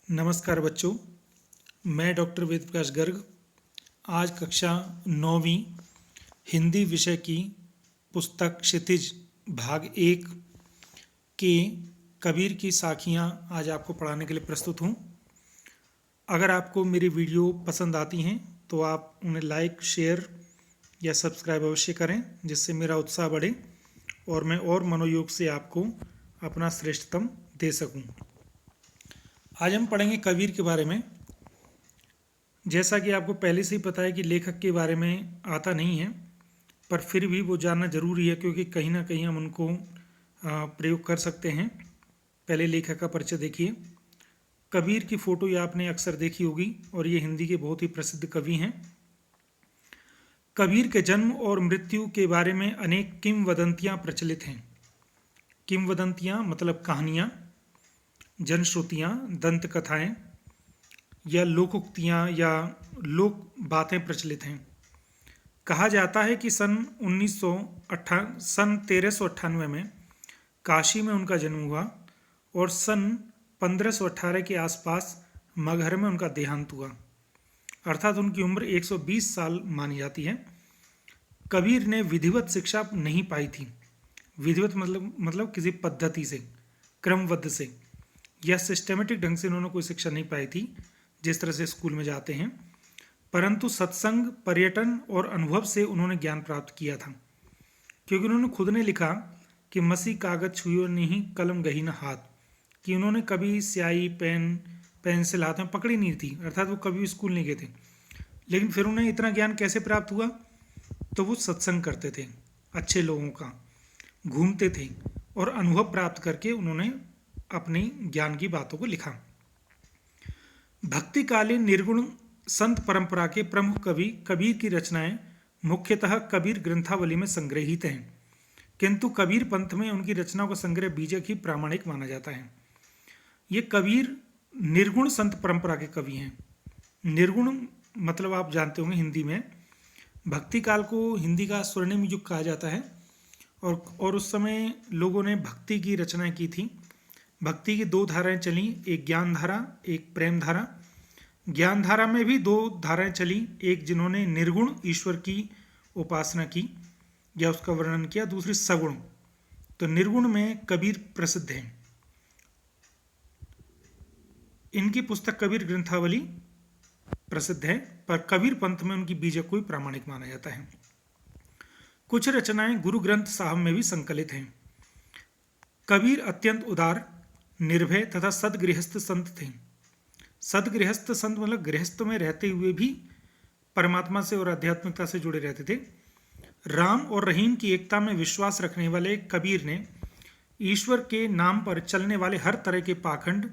नमस्कार बच्चों, मैं डॉक्टर वेद प्रकाश गर्ग आज कक्षा 9वीं हिंदी विषय की पुस्तक क्षितिज भाग 1 के कबीर की साखियाँ आज आपको पढ़ाने के लिए प्रस्तुत हूँ। अगर आपको मेरी वीडियो पसंद आती हैं तो आप उन्हें लाइक, शेयर या सब्सक्राइब अवश्य करें, जिससे मेरा उत्साह बढ़े और मैं और मनोयोग से आपको अपना श्रेष्ठतम दे सकूं। आज हम पढ़ेंगे कबीर के बारे में। जैसा कि आपको पहले से ही पता है कि लेखक के बारे में आता नहीं है, पर फिर भी वो जानना जरूरी है क्योंकि कहीं ना कहीं हम उनको प्रयोग कर सकते हैं। पहले लेखक का परिचय देखिए। कबीर की फ़ोटो ये आपने अक्सर देखी होगी और ये हिंदी के बहुत ही प्रसिद्ध कवि हैं। कबीर के जन्म और मृत्यु के बारे में अनेक किंवदंतियाँ प्रचलित हैं। किंवदंतियाँ मतलब कहानियाँ, जनश्रुतियाँ, दंत कथाएँ या लोकोक्तियाँ या लोक बातें प्रचलित हैं। कहा जाता है कि सन 1398 में काशी में उनका जन्म हुआ और सन 1518 के आसपास मगहर में उनका देहांत हुआ, अर्थात उनकी उम्र 120 साल मानी जाती है। कबीर ने विधिवत शिक्षा नहीं पाई थी। विधिवत मतलब किसी पद्धति से, क्रमबद्ध से या सिस्टमेटिक ढंग से उन्होंने कोई शिक्षा नहीं पाई थी जिस तरह से स्कूल में जाते हैं, परंतु सत्संग, पर्यटन और अनुभव से उन्होंने ज्ञान प्राप्त किया था। क्योंकि उन्होंने खुद ने लिखा कि मसी कागज छुयो नहीं कलम गही न हाथ, कि उन्होंने कभी स्याही, पेन, पेंसिल हाथ में पकड़ी नहीं थी, अर्थात वो कभी स्कूल नहीं गए थे। लेकिन फिर उन्हें इतना ज्ञान कैसे प्राप्त हुआ? तो वो सत्संग करते थे, अच्छे लोगों का घूमते थे और अनुभव प्राप्त करके उन्होंने अपनी ज्ञान की बातों को लिखा। भक्तिकालीन निर्गुण संत परंपरा के प्रमुख कवि कबीर की रचनाएं मुख्यतः कबीर ग्रंथावली में संग्रहित हैं, किंतु कबीर पंथ में उनकी रचनाओं का संग्रह बीजक ही प्रामाणिक माना जाता है। ये कबीर निर्गुण संत परंपरा के कवि हैं। निर्गुण मतलब आप जानते होंगे हिंदी में भक्ति काल को हिंदी का स्वर्णिम युग कहा जाता है और उस समय लोगों ने भक्ति की रचनाएं की थी। भक्ति की दो धाराएं चली, एक ज्ञान धारा, एक प्रेम धारा। ज्ञान धारा में भी दो धाराएं चली, एक जिन्होंने निर्गुण ईश्वर की उपासना की या उसका वर्णन किया, दूसरी सगुण। तो निर्गुण में कबीर प्रसिद्ध हैं। इनकी पुस्तक कबीर ग्रंथावली प्रसिद्ध है, पर कबीर पंथ में उनकी बीजक को ही प्रामाणिक माना जाता है। कुछ रचनाएं गुरु ग्रंथ साहब में भी संकलित हैं। कबीर अत्यंत उदार, निर्भय तथा सदगृहस्थ संत थे। सदगृहस्थ संत मतलब गृहस्थ में रहते हुए भी परमात्मा से और आध्यात्मिकता से जुड़े रहते थे। राम और रहीम की एकता में विश्वास रखने वाले कबीर ने ईश्वर के नाम पर चलने वाले हर तरह के पाखंड,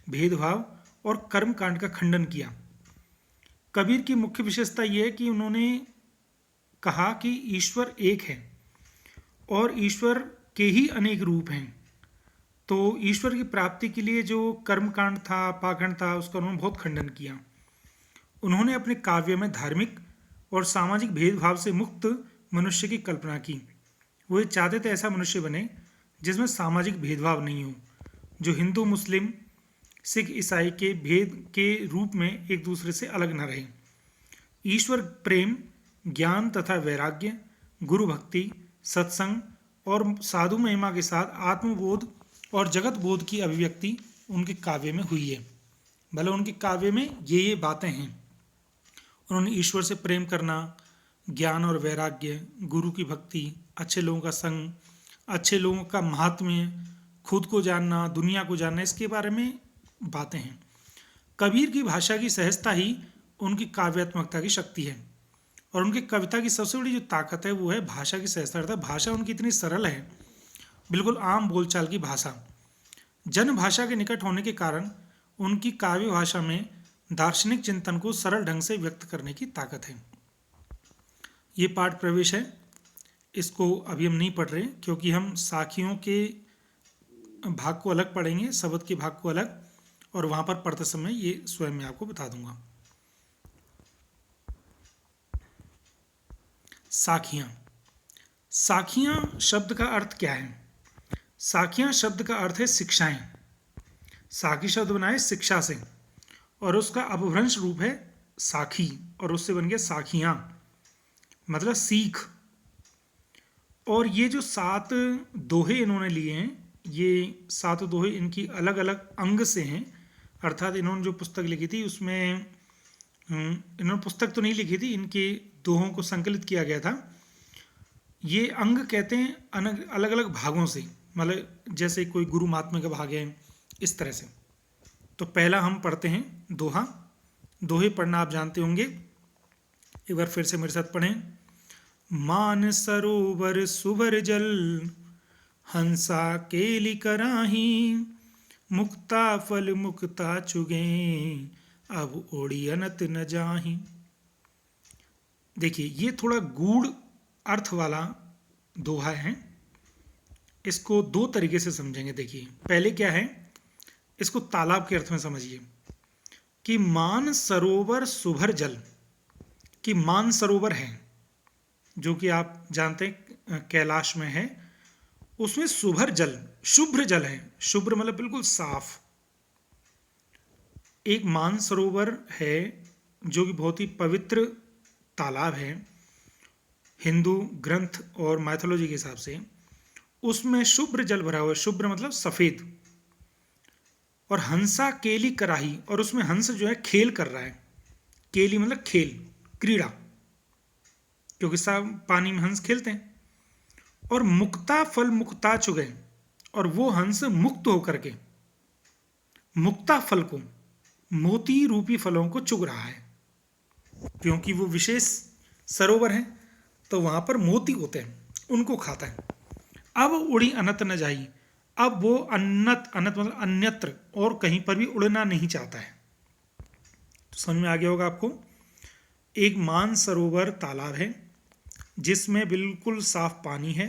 भेदभाव और कर्मकांड का खंडन किया। कबीर की मुख्य विशेषता यह है कि उन्होंने कहा कि ईश्वर एक है और ईश्वर के ही अनेक रूप हैं। तो ईश्वर की प्राप्ति के लिए जो कर्मकांड था, पाखंड था, उसका उन्होंने बहुत खंडन किया। उन्होंने अपने काव्य में धार्मिक और सामाजिक भेदभाव से मुक्त मनुष्य की कल्पना की। वो ये चाहते थे ऐसा मनुष्य बने जिसमें सामाजिक भेदभाव नहीं हो, जो हिंदू, मुस्लिम, सिख, ईसाई के भेद के रूप में एक दूसरे से अलग न रहे। ईश्वर प्रेम, ज्ञान तथा वैराग्य, गुरु भक्ति, सत्संग और साधु महिमा के साथ आत्मबोध और जगत बोध की अभिव्यक्ति उनके काव्य में हुई है। भले उनके काव्य में ये बातें हैं। उन्होंने ईश्वर से प्रेम करना, ज्ञान और वैराग्य, गुरु की भक्ति, अच्छे लोगों का संग, अच्छे लोगों का महात्म्य, खुद को जानना, दुनिया को जानना, इसके बारे में बातें हैं। कबीर की भाषा की सहजता ही उनकी काव्यात्मकता की शक्ति है और उनकी कविता की सबसे बड़ी जो ताकत है वो है भाषा की सहजता। अर्थात भाषा उनकी इतनी सरल है, बिल्कुल आम बोलचाल की भाषा। जन भाषा के निकट होने के कारण उनकी काव्य भाषा में दार्शनिक चिंतन को सरल ढंग से व्यक्त करने की ताकत है। ये पाठ प्रवेश है, इसको अभी हम नहीं पढ़ रहे क्योंकि हम साखियों के भाग को अलग पढ़ेंगे, शब्द के भाग को अलग, और वहाँ पर पढ़ते समय ये स्वयं मैं आपको बता दूंगा। साखियाँ। साखियाँ शब्द का अर्थ क्या है? साखियाँ शब्द का अर्थ है शिक्षाएं। साखी शब्द बना है शिक्षा से। और उसका अपभ्रंश रूप है साखी, और उससे बन गया साखियां, मतलब सीख। और ये जो 7 दोहे इन्होंने लिए हैं, ये 7 दोहे इनकी अलग अलग अंग से हैं। अर्थात इन्होंने जो पुस्तक लिखी थी उसमें इन्होंने पुस्तक तो नहीं लिखी थी, इनके दोहों को संकलित किया गया था। ये अंग कहते हैं अलग अलग भागों से, मतलब जैसे कोई गुरु महात्म्य का भाग है, इस तरह से। तो पहला हम पढ़ते हैं दोहा। दोहे पढ़ना आप जानते होंगे, एक बार फिर से मेरे साथ पढ़ें। मान सरोवर सुभर जल, हंसा केली कराही, मुक्ता फल मुक्ता चुगे, अब ओड़ी अनत न जाही। देखिए, ये थोड़ा गूढ़ अर्थ वाला दोहा है। इसको 2 तरीके से समझेंगे। देखिए, पहले क्या है, इसको तालाब के अर्थ में समझिए कि मान सरोवर सुभर जल, कि मान सरोवर है जो कि आप जानते हैं कैलाश में है, उसमें सुभर जल, शुभ्र जल है। शुभ्र मतलब बिल्कुल साफ। एक मान सरोवर है जो कि बहुत ही पवित्र तालाब है हिंदू ग्रंथ और माइथोलॉजी के हिसाब से। उसमें शुभ्र जल भरा हुआ है, शुभ्र मतलब सफेद। और हंसा केली कराही, और उसमें हंस जो है खेल कर रहा है। केली मतलब खेल, क्रीड़ा, क्योंकि सब पानी में हंस खेलते हैं। और मुक्ता फल मुक्ता चुगे, और वो हंस मुक्त होकर के मुक्ता फल को, मोती रूपी फलों को चुग रहा है। क्योंकि वो विशेष सरोवर है तो वहां पर मोती होते हैं, उनको खाता है। अब उड़ी अनत न जाई, अब वो अन्नत, अनत मतलब अन्यत्र, और कहीं पर भी उड़ना नहीं चाहता है। तो समझ में आ गया होगा आपको। एक मान सरोवर तालाब है जिसमें बिल्कुल साफ पानी है,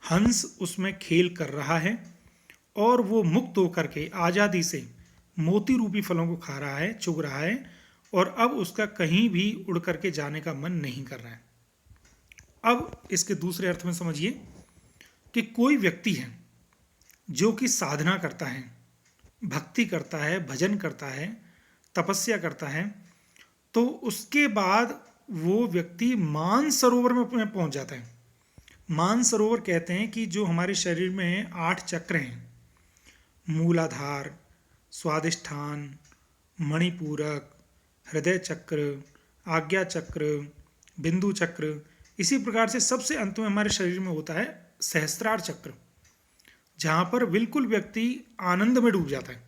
हंस उसमें खेल कर रहा है, और वो मुक्त होकर के आज़ादी से मोती रूपी फलों को खा रहा है, चुग रहा है, और अब उसका कहीं भी उड़ करके जाने का मन नहीं कर रहा है। अब इसके दूसरे अर्थ में समझिए कि कोई व्यक्ति है जो कि साधना करता है, भक्ति करता है, भजन करता है, तपस्या करता है, तो उसके बाद वो व्यक्ति मान सरोवर में पहुंच जाता है। मान सरोवर कहते हैं कि जो हमारे शरीर में 8 चक्र हैं, मूलाधार, स्वादिष्ठान, मणिपूरक, हृदय चक्र, आज्ञा चक्र, बिंदु चक्र, इसी प्रकार से सबसे अंत में हमारे शरीर में होता है सहस्त्रार चक्र, जहाँ पर बिल्कुल व्यक्ति आनंद में डूब जाता है।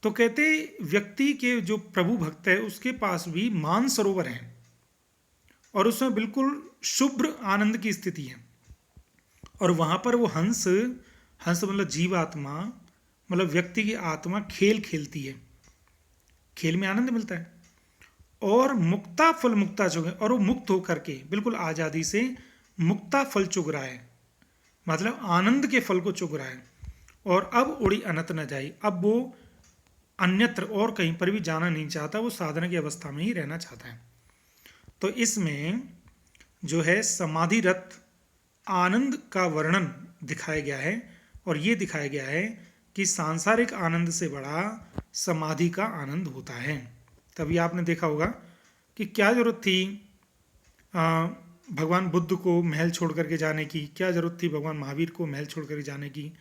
तो कहते व्यक्ति के जो प्रभु भक्त है उसके पास भी मान सरोवर है, और उसमें बिल्कुल शुभ्र आनंद की स्थिति है। और वहाँ पर वो हंस, हंस मतलब जीवात्मा, मतलब व्यक्ति की आत्मा खेल खेलती है, खेल में आनंद मिलता है। और मुक्ता फल मुक्ता चुग, और वो मुक्त होकर के बिल्कुल आज़ादी से मुक्ता फल चुग रहा है, मतलब आनंद के फल को चुग रहा है। और अब उड़ी अनत न जाई, अब वो अन्यत्र और कहीं पर भी जाना नहीं चाहता, वो साधना की अवस्था में ही रहना चाहता है। तो इसमें जो है समाधिरत आनंद का वर्णन दिखाया गया है, और ये दिखाया गया है कि सांसारिक आनंद से बड़ा समाधि का आनंद होता है। तभी आपने देखा होगा कि क्या जरूरत थी भगवान बुद्ध को महल छोड़ करके जाने की, क्या जरूरत थी भगवान महावीर को महल छोड़ करके जाने की,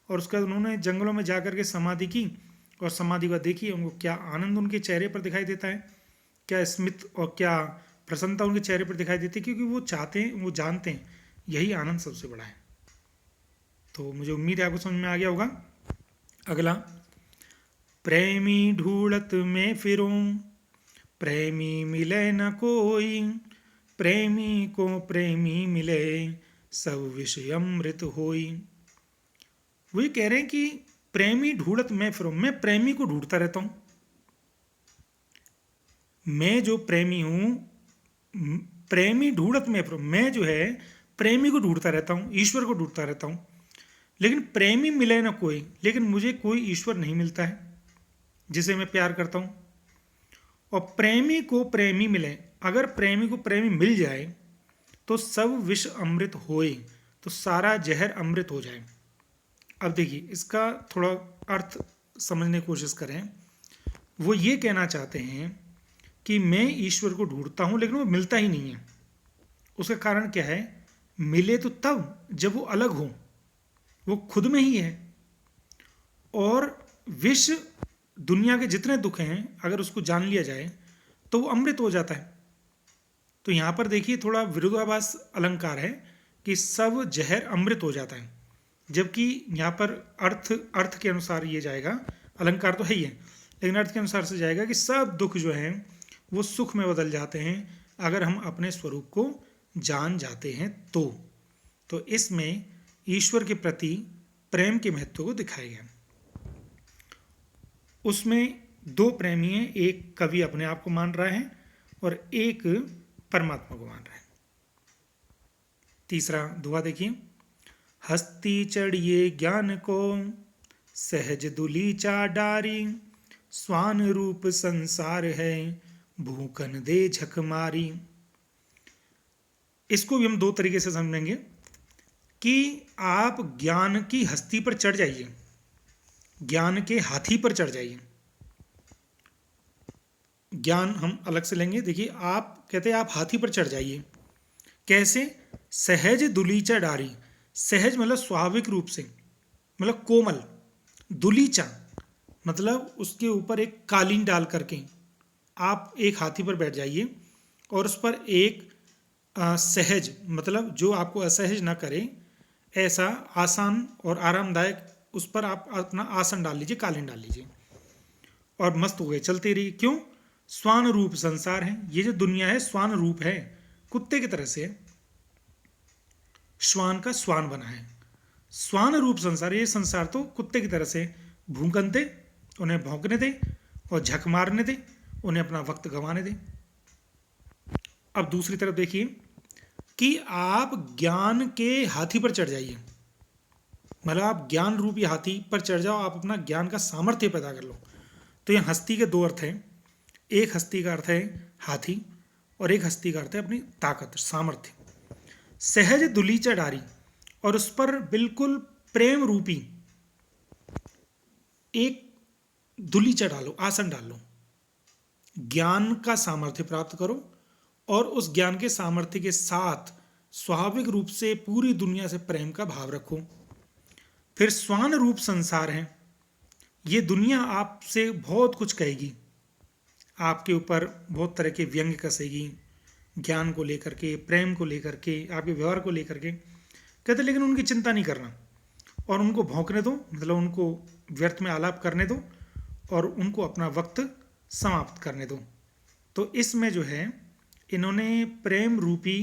और उसके बाद उन्होंने जंगलों में जा करके समाधि की, और समाधि का देखिए उनको क्या आनंद उनके चेहरे पर दिखाई देता है, क्या स्मित और क्या प्रसन्नता उनके चेहरे पर दिखाई देती है, क्योंकि वो चाहते हैं, वो जानते हैं यही आनंद सबसे बड़ा है। तो मुझे उम्मीद है आपको समझ में आ गया होगा। अगला, प्रेमी ढूंढत में फिरूं, प्रेमी मिले न कोई, प्रेमी को प्रेमी मिले, सब विषय अमृत होई। वो ये कह रहे हैं कि प्रेमी ढूंढत में फिरूं, मैं प्रेमी को ढूंढता रहता हूं। मैं जो प्रेमी हूं, प्रेमी ढूंढत में फिरूं, मैं जो है प्रेमी को ढूंढता रहता हूं, ईश्वर को ढूंढता रहता हूं। लेकिन प्रेमी मिले ना कोई, लेकिन मुझे कोई ईश्वर नहीं मिलता है जिसे मैं प्यार करता हूं। और प्रेमी को प्रेमी मिले, अगर प्रेमी को प्रेमी मिल जाए तो सब विष अमृत होए, तो सारा जहर अमृत हो जाए। अब देखिए इसका थोड़ा अर्थ समझने की कोशिश करें। वो ये कहना चाहते हैं कि मैं ईश्वर को ढूंढता हूँ लेकिन वो मिलता ही नहीं है। उसका कारण क्या है? मिले तो तब जब वो अलग हो, वो खुद में ही है। और विश्व दुनिया के जितने दुख हैं अगर उसको जान लिया जाए तो वो अमृत हो जाता है। तो यहाँ पर देखिए थोड़ा विरोधाभास अलंकार है कि सब जहर अमृत हो जाता है, जबकि यहाँ पर अर्थ के अनुसार ये जाएगा, अलंकार तो है ही है लेकिन अर्थ के अनुसार से जाएगा कि सब दुख जो हैं वो सुख में बदल जाते हैं अगर हम अपने स्वरूप को जान जाते हैं तो इसमें ईश्वर के प्रति प्रेम के महत्व को दिखाया गया। उसमें दो प्रेमी हैं, एक कवि अपने आप को मान रहा है और एक परमात्मा को मान रहा है। तीसरा दोहा देखिए, हस्ती चढ़िए ज्ञान को सहज दुलीचा डारी, स्वान रूप संसार है भूखन दे झक मारी। इसको भी हम दो तरीके से समझेंगे कि आप ज्ञान की हस्ती पर चढ़ जाइए, ज्ञान के हाथी पर चढ़ जाइए। ज्ञान हम अलग से लेंगे। देखिए आप कहते हैं आप हाथी पर चढ़ जाइए। कैसे? सहज दुलीचा डारी, सहज मतलब स्वाभाविक रूप से, मतलब कोमल, दुलीचा मतलब उसके ऊपर एक कालीन डाल करके आप एक हाथी पर बैठ जाइए और उस पर एक सहज मतलब जो आपको असहज ना करे ऐसा आसान और आरामदायक उस पर आप अपना आसन डाल लीजिए, कालीन डाल लीजिए और मस्त हो गए, चलते रहिए। क्यों? स्वान रूप संसार है। ये जो दुनिया है स्वान रूप है, कुत्ते की तरह से श्वान का स्वान बना है। स्वान रूप संसार, ये संसार तो कुत्ते की तरह से भूकन दे, उन्हें भौंकने दे और झक मारने दे, उन्हें अपना वक्त गंवाने दे। अब दूसरी तरफ देखिए कि आप ज्ञान के हाथी पर चढ़ जाइए, मतलब आप ज्ञान रूपी हाथी पर चढ़ जाओ, आप अपना ज्ञान का सामर्थ्य पैदा कर लो। तो यहाँ हस्ती के दो अर्थ हैं, एक हस्ती का अर्थ है हाथी और एक हस्ती का अर्थ है अपनी ताकत, सामर्थ्य। सहज दुलीचा डारी, और उस पर बिल्कुल प्रेम रूपी एक दुलीचा डालो, आसन डाल लो, ज्ञान का सामर्थ्य प्राप्त करो और उस ज्ञान के सामर्थ्य के साथ स्वाभाविक रूप से पूरी दुनिया से प्रेम का भाव रखो। फिर स्वान रूप संसार है, ये दुनिया आपसे बहुत कुछ कहेगी, आपके ऊपर बहुत तरह के व्यंग्य कसेगी, ज्ञान को लेकर के, प्रेम को लेकर के, आपके व्यवहार को लेकर के। कहते लेकिन उनकी चिंता नहीं करना और उनको भौंकने दो, मतलब उनको व्यर्थ में आलाप करने दो और उनको अपना वक्त समाप्त करने दो। तो इसमें जो है इन्होंने प्रेम रूपी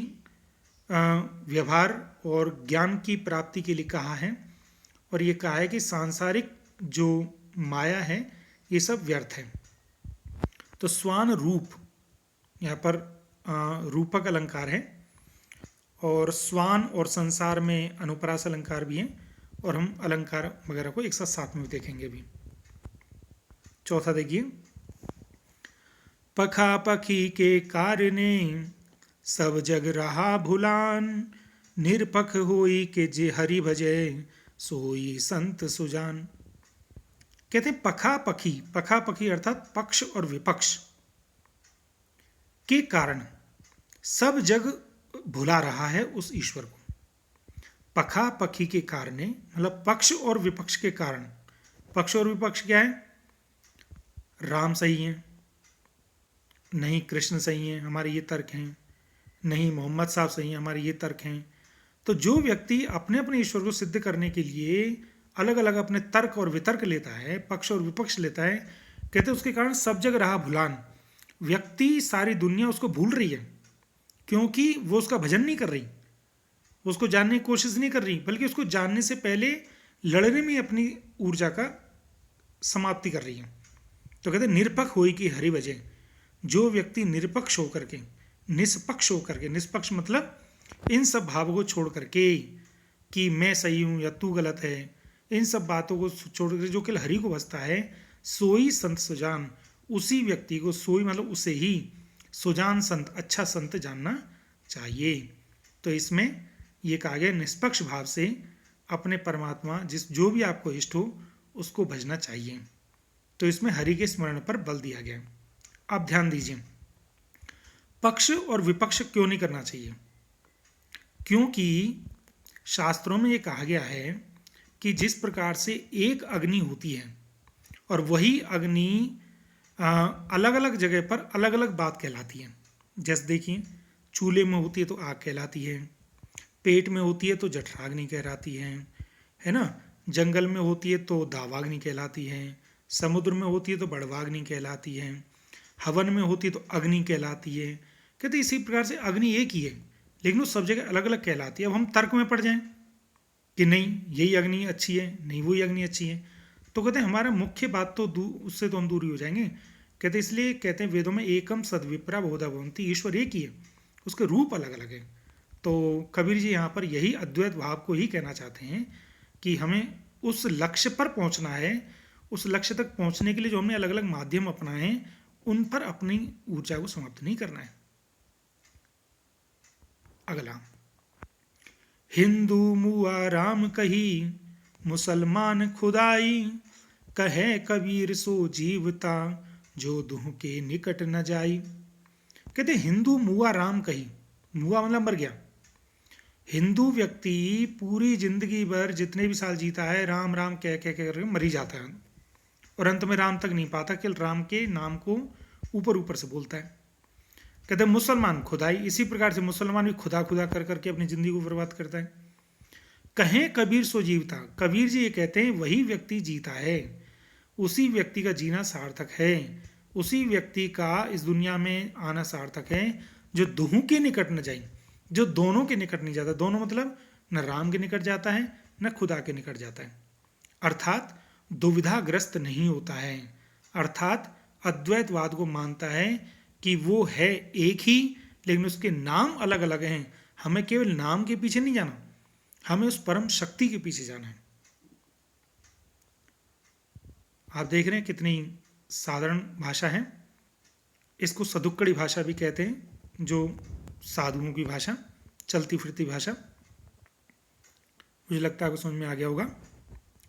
व्यवहार और ज्ञान की प्राप्ति के लिए कहा है और ये कहा है कि सांसारिक जो माया है ये सब व्यर्थ है। तो स्वान रूप यहाँ पर रूपक अलंकार है और स्वान और संसार में अनुप्रास अलंकार भी है और हम अलंकार वगैरह को एक साथ साथ में देखेंगे भी। चौथा देखिए, पखा पखी के कारणे सब जग रहा भुलान, निरपख होई के जे हरि भजे सोई संत सुजान। कहते हैं पखा पखी, पखा पखी अर्थात पक्ष और विपक्ष के कारण सब जग भुला रहा है उस ईश्वर को। पखा पखी के कारण मतलब पक्ष और विपक्ष के कारण। पक्ष और विपक्ष क्या है? राम सही है, नहीं कृष्ण सही है, हमारे ये तर्क हैं, नहीं मोहम्मद साहब सही हैं, हमारे ये तर्क हैं। तो जो व्यक्ति अपने अपने ईश्वर को सिद्ध करने के लिए अलग अलग अपने तर्क और वितर्क लेता है, पक्ष और विपक्ष लेता है, कहते उसके कारण सब जग रहा भुलान। व्यक्ति, सारी दुनिया उसको भूल रही है क्योंकि वो उसका भजन नहीं कर रही, वो उसको जानने की कोशिश नहीं कर रही, बल्कि उसको जानने से पहले लड़ने में अपनी ऊर्जा का समाप्ति कर रही है। तो कहते निरपक्ष होई की हरि वजह, जो व्यक्ति निरपक्ष होकर के, निष्पक्ष होकर के, निष्पक्ष मतलब इन सब भावों को छोड़ करके कि मैं सही हूँ या तू गलत है, इन सब बातों को छोड़ करके जो केवल हरि को बसता है, सोई संत सुजान, उसी व्यक्ति को, सोई मतलब उसे ही, सुजान संत, अच्छा संत जानना चाहिए। तो इसमें ये कहा गया निष्पक्ष भाव से अपने परमात्मा जिस जो भी आपको इष्ट हो उसको भजना चाहिए। तो इसमें हरि के स्मरण पर बल दिया गया है। अब ध्यान दीजिए, पक्ष और विपक्ष क्यों नहीं करना चाहिए? क्योंकि शास्त्रों में ये कहा गया है कि जिस प्रकार से एक अग्नि होती है और वही अग्नि अलग अलग जगह पर अलग अलग बात कहलाती है। जैसे देखिए, चूल्हे में होती है तो आग कहलाती है, पेट में होती है तो जठराग्नि कहलाती है ना। जंगल में होती है तो दावाग्नि कहलाती है, समुद्र में होती है तो बड़वाग्नि कहलाती है, हवन में होती है तो अग्नि कहलाती है। कहते इसी प्रकार से अग्नि एक ही है, लेकिन वो सब जगह अलग अलग कहलाती है। अब हम तर्क में पड़ जाएं कि नहीं यही अग्नि अच्छी है, नहीं वही अग्नि अच्छी है, तो कहते हैं हमारा मुख्य बात तो उससे तो हम दूरी हो जाएंगे। कहते इसलिए कहते हैं वेदों में एकम सद्विप्रा बहुधा भवन्ति, ईश्वर एक ही है, उसके रूप अलग अलग है। तो कबीर जी यहाँ पर यही अद्वैत भाव को ही कहना चाहते हैं कि हमें उस लक्ष्य पर पहुँचना है। उस लक्ष्य तक पहुँचने के लिए जो हमने अलग अलग माध्यम अपनाए हैं उन पर अपनी ऊर्जा को समाप्त नहीं करना है। अगला, हिंदू मुआ राम कही, मुसलमान खुदाई, कहे कबीर सो जीवता, जो दुह के निकट न जाई। कहते हिंदू मुआ राम कही, मुआ मतलब मर गया। हिंदू व्यक्ति पूरी जिंदगी भर जितने भी साल जीता है राम राम कह कह कर मर ही जाता है और अंत में राम तक नहीं पाता, केवल राम के नाम को ऊपर ऊपर से बोलता है। कहते हैं मुसलमान खुदाई, इसी प्रकार से मुसलमान भी खुदा खुदा कर करके अपनी जिंदगी को बर्बाद करता है। कहें कबीर सो जीवता, कबीर जी ये कहते हैं वही व्यक्ति जीता है, उसी व्यक्ति का जीना सार्थक है, उसी व्यक्ति का इस दुनिया में आना सार्थक है जो दुहू के निकट न जाए, जो दोनों के निकट नहीं जाता। दोनों मतलब न राम के निकट जाता है न खुदा के निकट जाता है, अर्थात दुविधाग्रस्त नहीं होता है, अर्थात अद्वैतवाद को मानता है कि वो है एक ही लेकिन उसके नाम अलग अलग हैं। हमें केवल नाम के पीछे नहीं जाना, हमें उस परम शक्ति के पीछे जाना है। आप देख रहे हैं कितनी साधारण भाषा है। इसको सदुक्कड़ी भाषा भी कहते हैं, जो साधुओं की भाषा, चलती फिरती भाषा। मुझे लगता है आपको समझ में आ गया होगा।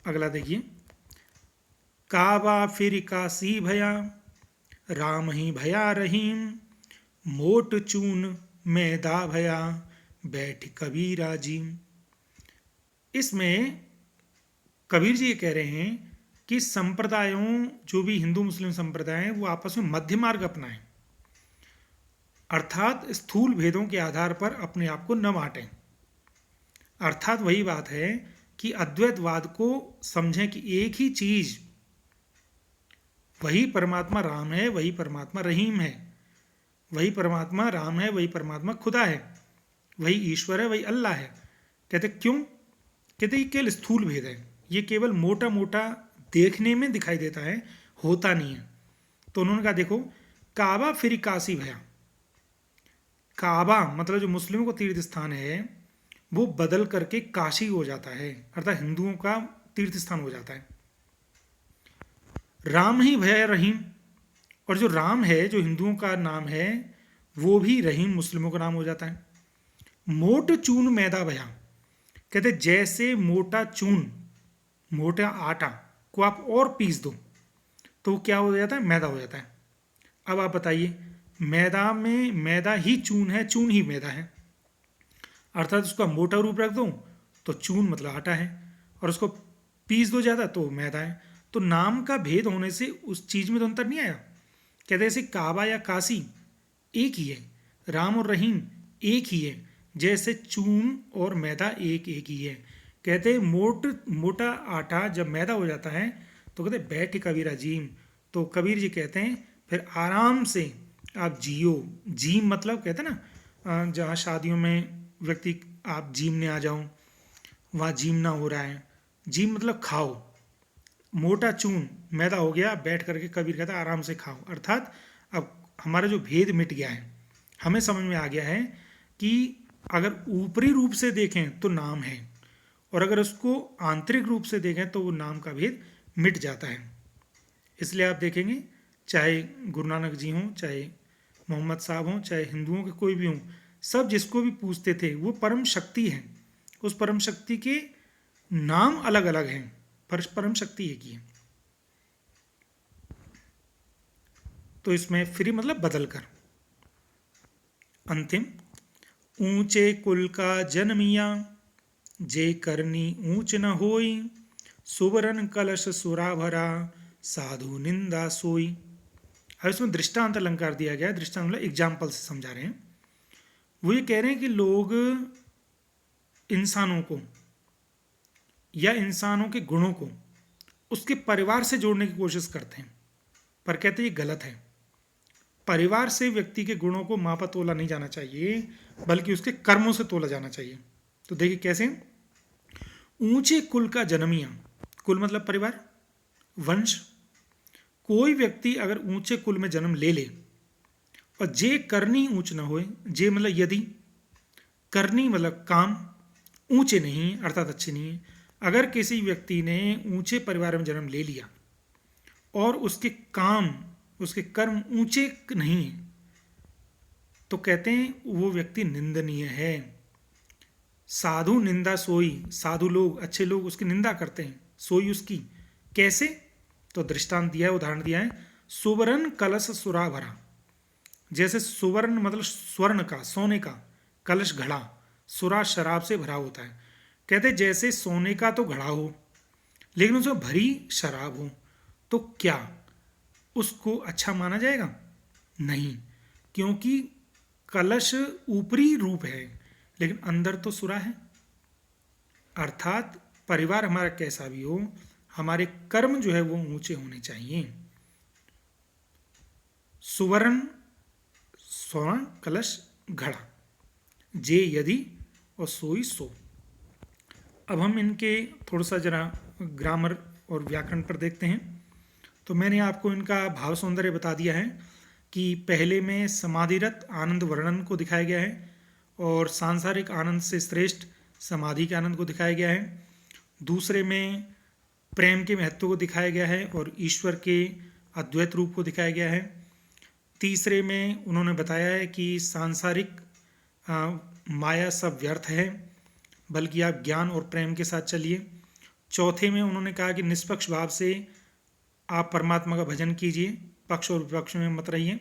अगला देखिए, काबा फिर काशी भया, राम ही भया रहीम, मोट चून मैदा भया, बैठ कबीरा जी। इसमें कबीर जी ये कह रहे हैं कि संप्रदायों, जो भी हिंदू मुस्लिम संप्रदाय हैं, वो आपस में मध्य मार्ग अपनाएं, अर्थात स्थूल भेदों के आधार पर अपने आप को न बांटें। अर्थात वही बात है कि अद्वैतवाद को समझें कि एक ही चीज, वही परमात्मा राम है, वही परमात्मा रहीम है, वही परमात्मा राम है, वही परमात्मा खुदा है, वही ईश्वर है, वही अल्लाह है। कहते क्यों? कहते ये केवल स्थूल भेद है, ये केवल मोटा मोटा देखने में दिखाई देता है, होता नहीं है। तो उन्होंने कहा देखो, काबा फिर काशी भया, काबा मतलब जो मुस्लिमों का तीर्थ स्थान है वो बदल करके काशी हो जाता है, अर्थात हिंदुओं का तीर्थ स्थान हो जाता है। राम ही भय रहीम, और जो राम है, जो हिंदुओं का नाम है, वो भी रहीम मुस्लिमों का नाम हो जाता है। मोट चून मैदा भया, कहते जैसे मोटा चून, मोटा आटा को आप और पीस दो तो वो क्या हो जाता है? मैदा हो जाता है। अब आप बताइए, मैदा में मैदा ही चून है, चून ही मैदा है, अर्थात उसका मोटा रूप रख दो तो चून मतलब आटा है, और उसको पीस दो ज़्यादा तो मैदा है। तो नाम का भेद होने से उस चीज़ में तो अंतर नहीं आया। कहते हैं जैसे काबा या काशी एक ही है, राम और रहीम एक ही है, जैसे चून और मैदा एक एक ही है। कहते हैं मोटा आटा जब मैदा हो जाता है तो कहते हैं बैठ कबीरा जीम, तो कबीर जी कहते हैं फिर आराम से आप जियो। जीम मतलब कहते हैं ना, जहाँ शादियों में व्यक्ति आप जीमने आ जाओ, वहाँ जीमना हो रहा है, जीम मतलब खाओ। मोटा चून मैदा हो गया, बैठ करके कबीर कहता है आराम से खाओ, अर्थात अब हमारा जो भेद मिट गया है, हमें समझ में आ गया है कि अगर ऊपरी रूप से देखें तो नाम है, और अगर उसको आंतरिक रूप से देखें तो वो नाम का भेद मिट जाता है। इसलिए आप देखेंगे चाहे गुरु नानक जी हों, चाहे मोहम्मद साहब हों, चाहे हिंदुओं के कोई भी हों, सब जिसको भी पूछते थे वो परम शक्ति है। उस परम शक्ति के नाम अलग अलग हैं पर परम शक्ति एक ही है। तो इसमें फ्री मतलब बदल कर। अंतिम, ऊंचे कुल का जन्मिया, जे करनी ऊंच न होई, सुवरन कलश सुरा भरा, साधु निंदा सोई। अब इसमें दृष्टांत अलंकार दिया गया है। दृष्टांत मतलब एग्जाम्पल से समझा रहे हैं। वो ये कह रहे हैं कि लोग इंसानों को या इंसानों के गुणों को उसके परिवार से जोड़ने की कोशिश करते हैं, पर कहते हैं ये गलत है। परिवार से व्यक्ति के गुणों को मापा तोला नहीं जाना चाहिए, बल्कि उसके कर्मों से तोला जाना चाहिए। तो देखिए कैसे, ऊंचे कुल का जन्मिया, कुल मतलब परिवार, वंश। कोई व्यक्ति अगर ऊंचे कुल में जन्म ले ले, और जे करनी ऊंच ना होए, जे मतलब यदि, करनी मतलब काम, ऊंचे नहीं अर्थात अच्छे नहीं है। अगर किसी व्यक्ति ने ऊंचे परिवार में जन्म ले लिया और उसके काम, उसके कर्म ऊंचे नहीं है, तो कहते हैं वो व्यक्ति निंदनीय है। साधु निंदा सोई, साधु लोग, अच्छे लोग उसकी निंदा करते हैं, सोई उसकी। कैसे? तो दृष्टांत दिया है, उदाहरण दिया है, सुवर्ण कलश सुरा भरा। जैसे सुवर्ण मतलब स्वर्ण का, सोने का, कलश घड़ा, सुरा शराब से भरा होता है। कहते जैसे सोने का तो घड़ा हो, लेकिन उसमें भरी शराब हो, तो क्या उसको अच्छा माना जाएगा? नहीं, क्योंकि कलश ऊपरी रूप है लेकिन अंदर तो सुरा है। अर्थात परिवार हमारा कैसा भी हो, हमारे कर्म जो है वो ऊंचे होने चाहिए। सुवर्ण स्वर्ण कलश घड़ा, जे यदि और सोई सो। अब हम इनके थोड़ा सा जरा ग्रामर और व्याकरण पर देखते हैं। तो मैंने आपको इनका भाव सौंदर्य बता दिया है कि पहले में समाधिरत आनंद वर्णन को दिखाया गया है और सांसारिक आनंद से श्रेष्ठ समाधि के आनंद को दिखाया गया है। दूसरे में प्रेम के महत्व को दिखाया गया है और ईश्वर के अद्वैत रूप को दिखाया गया है। तीसरे में उन्होंने बताया है कि सांसारिक माया सब व्यर्थ है, बल्कि आप ज्ञान और प्रेम के साथ चलिए। चौथे में उन्होंने कहा कि निष्पक्ष भाव से आप परमात्मा का भजन कीजिए, पक्ष और विपक्ष में मत रहिए।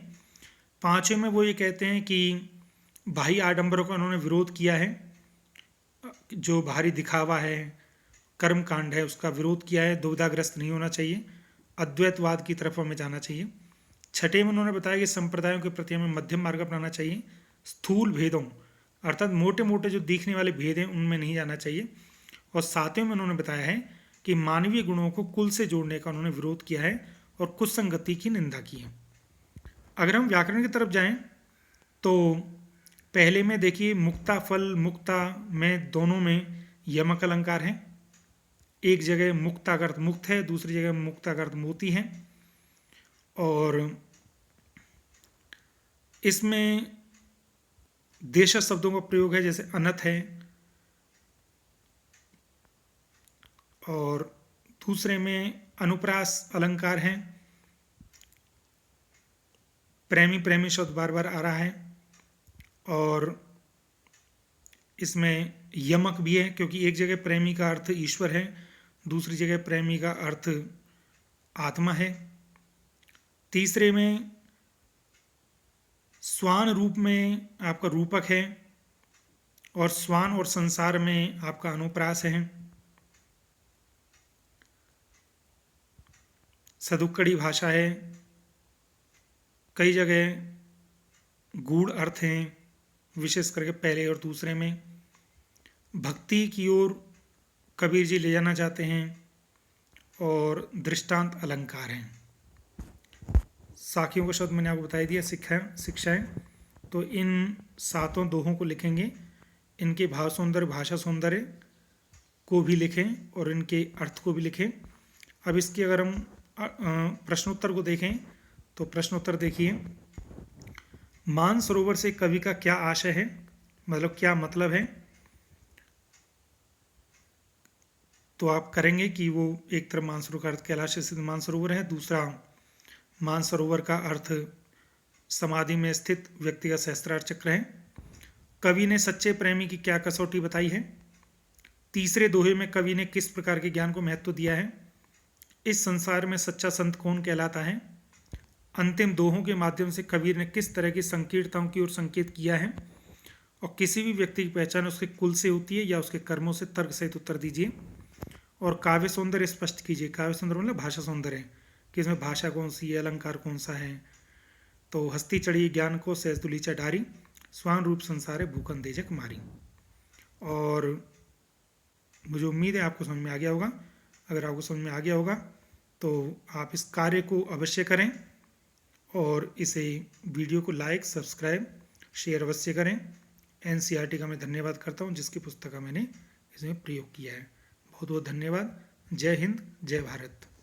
पाँचवें में वो ये कहते हैं कि बाह्य आडंबरों का उन्होंने विरोध किया है, जो बाहरी दिखावा है, कर्म कांड है, उसका विरोध किया है। दुविधाग्रस्त नहीं होना चाहिए, अद्वैतवाद की तरफ हमें जाना चाहिए। छठे में उन्होंने बताया कि संप्रदायों के प्रति हमें मध्यम मार्ग अपनाना चाहिए, स्थूल भेदों अर्थात मोटे मोटे जो दिखने वाले भेद हैं उनमें नहीं जाना चाहिए। और सातवें में उन्होंने बताया है कि मानवीय गुणों को कुल से जोड़ने का उन्होंने विरोध किया है और कुछ संगति की निंदा की है। अगर हम व्याकरण की तरफ जाएं तो पहले में देखिए, मुक्ता फल मुक्ता में दोनों में यमक अलंकार है। एक जगह मुक्ता का अर्थ मुक्त है, दूसरी जगह मुक्ता का अर्थ मोती है। और इसमें देश शब्दों का प्रयोग है, जैसे अनथ है। और दूसरे में अनुप्रास अलंकार है, प्रेमी प्रेमी शब्द बार बार आ रहा है। और इसमें यमक भी है, क्योंकि एक जगह प्रेमी का अर्थ ईश्वर है, दूसरी जगह प्रेमी का अर्थ आत्मा है। तीसरे में स्वान रूप में आपका रूपक है और स्वान और संसार में आपका अनुप्रास है। सदुक्कड़ी भाषा है, कई जगह गूढ़ अर्थ हैं, विशेष करके पहले और दूसरे में। भक्ति की ओर कबीर जी ले जाना चाहते हैं और दृष्टांत अलंकार हैं। साखियों का शब्द मैंने आपको बता दिया, शिक्षाएं। तो इन सातों दोहों को लिखेंगे, इनके भाव सौंदर्य भाषा सौंदर्य को भी लिखें और इनके अर्थ को भी लिखें। अब इसके अगर हम प्रश्नोत्तर को देखें तो प्रश्नोत्तर देखिए, मानसरोवर से कवि का क्या आशय है, मतलब क्या मतलब है। तो आप करेंगे कि वो एक तरफ मानसरोवर का अर्थ कैलाश स्थित मानसरोवर है, दूसरा मानसरोवर का अर्थ समाधि में स्थित व्यक्ति का सहस्त्रार चक्र है। कवि ने सच्चे प्रेमी की क्या कसौटी बताई है। तीसरे दोहे में कवि ने किस प्रकार के ज्ञान को महत्व दिया है। इस संसार में सच्चा संत कौन कहलाता है। अंतिम दोहों के माध्यम से कबीर ने किस तरह की संकीर्णताओं की ओर संकेत किया है? और किसी भी व्यक्ति की पहचान उसके कुल से होती है या उसके कर्मों से? तर्क सहित उत्तर दीजिए। और काव्य सौंदर्य स्पष्ट कीजिए। काव्य सौंदर्य मतलब भाषा सौंदर्य, कि इसमें भाषा कौन सी है, अलंकार कौन सा है। तो हस्ती चढ़ी ज्ञान को सहज दुलीचा डारी, स्वान रूप संसारे भूखन देजक मारी। और मुझे उम्मीद है आपको समझ में आ गया होगा। अगर आपको समझ में आ गया होगा तो आप इस कार्य को अवश्य करें और इसे वीडियो को लाइक, सब्सक्राइब, शेयर अवश्य करें। एनसीईआरटी का मैं धन्यवाद करता हूँ जिसकी पुस्तक का मैंने इसमें प्रयोग किया है। बहुत बहुत धन्यवाद। जय हिंद, जय भारत।